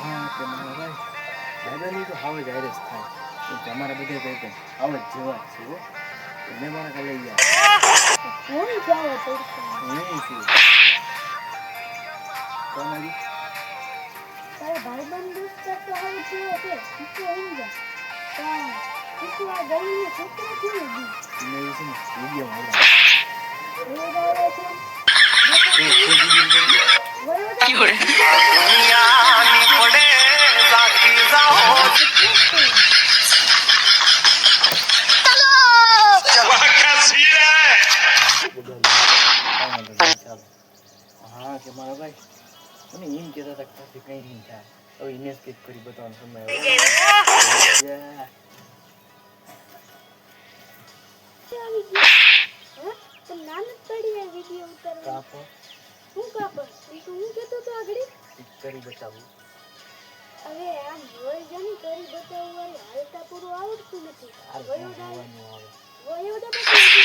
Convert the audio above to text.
હા કે મારા ભાઈ દાદાની તો હાવ જ આયરસ થાય કેમ કે અમારા બધા કહે કે હાવ જ જેવા જ છે હો મેં મારા કાલે લઈ ગયા કોણ જાવે પડશે નહીં છું તમારી તારા ભાઈબંધ દોસ્ત તો હવે જેવો છે ઈકો એમ જા પણ ઈકો આ ગલીનો છોકરો કેવી દી મેં છે ને વિડીયો માં રોજ આવે છે દુનિયાની પડે જાતી જાઓ હા કે મારા ભાઈ મને એમ કહેતા હતા કે કંઈ નહીં થાય હવે એને સ્કેચ કરી બતાવવાનો સમય નામ જ પડી આ વિડિયો ઉતારવા કાપો હું કાપડ તો હું કહેતો તો આગળ કરી બતાવું અરે આમ જોઈ જાની કરી બતાવવાનું હાલતા પૂરું આવડતું નથી આ વયો જોવાનું આવે વયો પછી